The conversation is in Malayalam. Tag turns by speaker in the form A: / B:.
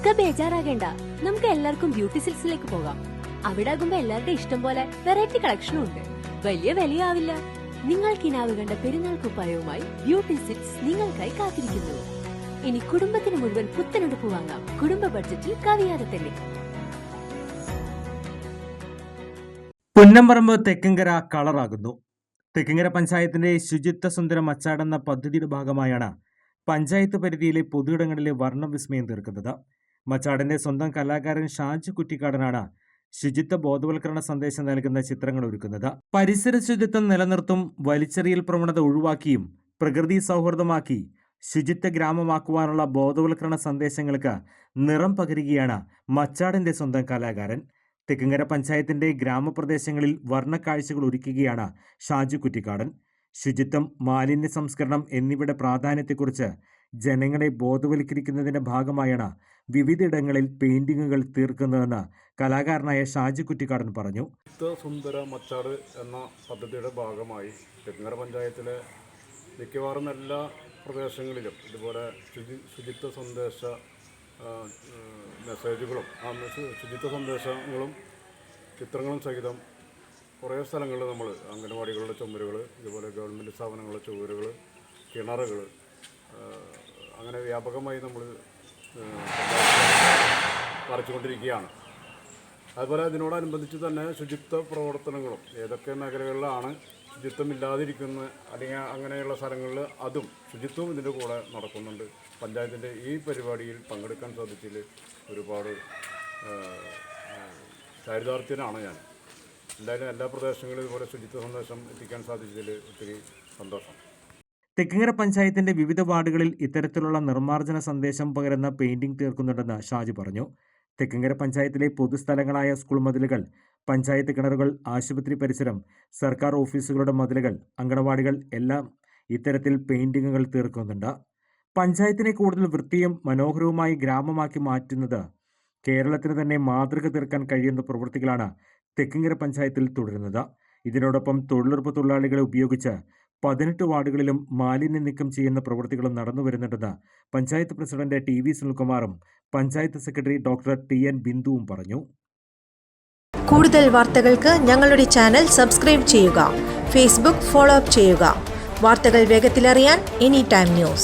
A: ബേജാറാകേണ്ട, നമുക്ക് എല്ലാവർക്കും ബ്യൂട്ടി സിൽക്സിലേക്ക് പോകാം. അവിടെ ആകുമ്പോ എല്ലാവരുടെ ഇഷ്ടം പോലെ വെറൈറ്റി കളക്ഷനും ഉണ്ട്. വലിയ വിലയാവില്ല. നിങ്ങൾ കിനാവ് കണ്ട പെരുന്നാൾ കുപ്പായവുമായി ബ്യൂട്ടി സിൽക്സ് നിങ്ങൾക്കായി കാത്തിരിക്കുന്നു. ഇനി കുടുംബത്തിന് മുഴുവൻ പുത്തനെടുപ്പ് വാങ്ങാം, കുടുംബ ബഡ്ജറ്റിൽ കവിയാതെ തന്നെ.
B: പുന്നമ്പറമ്പ് തെക്കിങ്കര കളറാകുന്നു. തെക്കിങ്കര പഞ്ചായത്തിന്റെ ശുചിത്വ സുന്ദര മച്ചാട് എന്ന പദ്ധതിയുടെ ഭാഗമായാണ് പഞ്ചായത്ത് പരിധിയിലെ പൊതുയിടങ്ങളിലെ വർണ്ണവിസ്മയം തീർക്കുന്നത്. മച്ചാടിന്റെ സ്വന്തം കലാകാരൻ ഷാജു കുറ്റിക്കാടനാണ് ശുചിത്വ ബോധവൽക്കരണ സന്ദേശം നൽകുന്ന ചിത്രങ്ങൾ ഒരുക്കുന്നത്. പരിസര ശുചിത്വം നിലനിർത്തും, വലിച്ചെറിയൽ പ്രവണത ഒഴിവാക്കിയും പ്രകൃതി സൗഹൃദമാക്കി ശുചിത്വ ഗ്രാമമാക്കുവാനുള്ള ബോധവൽക്കരണ സന്ദേശങ്ങൾക്ക് നിറം പകരുകയാണ് മച്ചാടിന്റെ സ്വന്തം കലാകാരൻ. തെക്കിങ്കര പഞ്ചായത്തിന്റെ ഗ്രാമപ്രദേശങ്ങളിൽ വർണ്ണക്കാഴ്ചകൾ ഒരുക്കുകയാണ് ഷാജു കുറ്റിക്കാടൻ. ശുചിത്വം, മാലിന്യ സംസ്കരണം എന്നിവയുടെ പ്രാധാന്യത്തെക്കുറിച്ച് ജനങ്ങളെ ബോധവൽക്കരിക്കുന്നതിന്റെ ഭാഗമായാണ് വിവിധയിടങ്ങളിൽ പെയിന്റിങ്ങുകൾ തീർക്കുന്നതെന്ന് കലാകാരനായ ഷാജു കുറ്റിക്കാടൻ പറഞ്ഞു.
C: സുന്ദര മച്ചാട് എന്ന പദ്ധതിയുടെ ഭാഗമായി തെക്കിങ്കര പഞ്ചായത്തിലെ മിക്കവാറും എല്ലാ പ്രദേശങ്ങളിലും ഇതുപോലെ ശുചിത്വ സന്ദേശ മെസ്സേജുകളും ശുചിത്വ സന്ദേശങ്ങളും ചിത്രങ്ങളും സഹിതം കുറേ സ്ഥലങ്ങളിൽ നമ്മൾ അംഗനവാടികളുടെ ചുമരുകൾ, ഇതുപോലെ ഗവൺമെൻറ് സ്ഥാപനങ്ങളുടെ ചുവരുകൾ, കിണറുകൾ, അങ്ങനെ വ്യാപകമായി നമ്മൾ വരച്ചുകൊണ്ടിരിക്കുകയാണ്. അതുപോലെ അതിനോടനുബന്ധിച്ച് തന്നെ ശുചിത്വ പ്രവർത്തനങ്ങളും ഏതൊക്കെ മേഖലകളിലാണ് ശുചിത്വമില്ലാതിരിക്കുന്ന അല്ലെങ്കിൽ അങ്ങനെയുള്ള സ്ഥലങ്ങളിൽ അതും ശുചിത്വവും ഇതിൻ്റെ കൂടെ നടക്കുന്നുണ്ട്. പഞ്ചായത്തിൻ്റെ ഈ പരിപാടിയിൽ പങ്കെടുക്കാൻ സാധിച്ചതിൽ ഒരുപാട് ചാരിതാർത്ഥ്യനാണ് ഞാൻ. എന്തായാലും എല്ലാ പ്രദേശങ്ങളിലും ഇതുപോലെ ശുചിത്വ സന്ദേശം എത്തിക്കാൻ സാധിച്ചതിൽ ഒത്തിരി സന്തോഷം.
B: തെക്കിങ്കര പഞ്ചായത്തിന്റെ വിവിധ വാർഡുകളിൽ ഇത്തരത്തിലുള്ള നിർമ്മാർജ്ജന സന്ദേശം പകരുന്ന പെയിന്റിംഗ് തീർക്കുന്നുണ്ടെന്ന് ഷാജി പറഞ്ഞു. തെക്കിങ്കര പഞ്ചായത്തിലെ പൊതുസ്ഥലങ്ങളായ സ്കൂൾ മതിലുകൾ, പഞ്ചായത്ത് കിണറുകൾ, ആശുപത്രി പരിസരം, സർക്കാർ ഓഫീസുകളുടെ മതിലുകൾ, അങ്കണവാടികൾ എല്ലാം ഇത്തരത്തിൽ പെയിന്റിങ്ങുകൾ തീർക്കുന്നുണ്ട്. പഞ്ചായത്തിനെ കൂടുതൽ വൃത്തിയും മനോഹരവുമായി ഗ്രാമമാക്കി മാറ്റുന്നത് കേരളത്തിന് തന്നെ മാതൃക തീർക്കാൻ കഴിയുന്ന പ്രവൃത്തികളാണ് തെക്കിങ്കര പഞ്ചായത്തിൽ തുടരുന്നത്. ഇതിനോടൊപ്പം തൊഴിലുറപ്പ് തൊഴിലാളികളെ ഉപയോഗിച്ച് 18 വാർഡുകളിലും മാലിന്യം നീക്കം ചെയ്യുന്ന പ്രവൃത്തികളും നടന്നുവരുന്നുണ്ടെന്ന് പഞ്ചായത്ത് പ്രസിഡന്റ് TV സുനിൽകുമാറും പഞ്ചായത്ത് സെക്രട്ടറി ഡോക്ടർ TN ബിന്ദുവും പറഞ്ഞു.
D: കൂടുതൽ വാർത്തകൾക്ക് ഞങ്ങളുടെ ചാനൽ സബ്സ്ക്രൈബ് ചെയ്യുക. ഫേസ്ബുക്ക് ഫോളോ അപ്പ് ചെയ്യുക. വാർത്തകൾ വേഗത്തിലറിയാൻ Anytime News.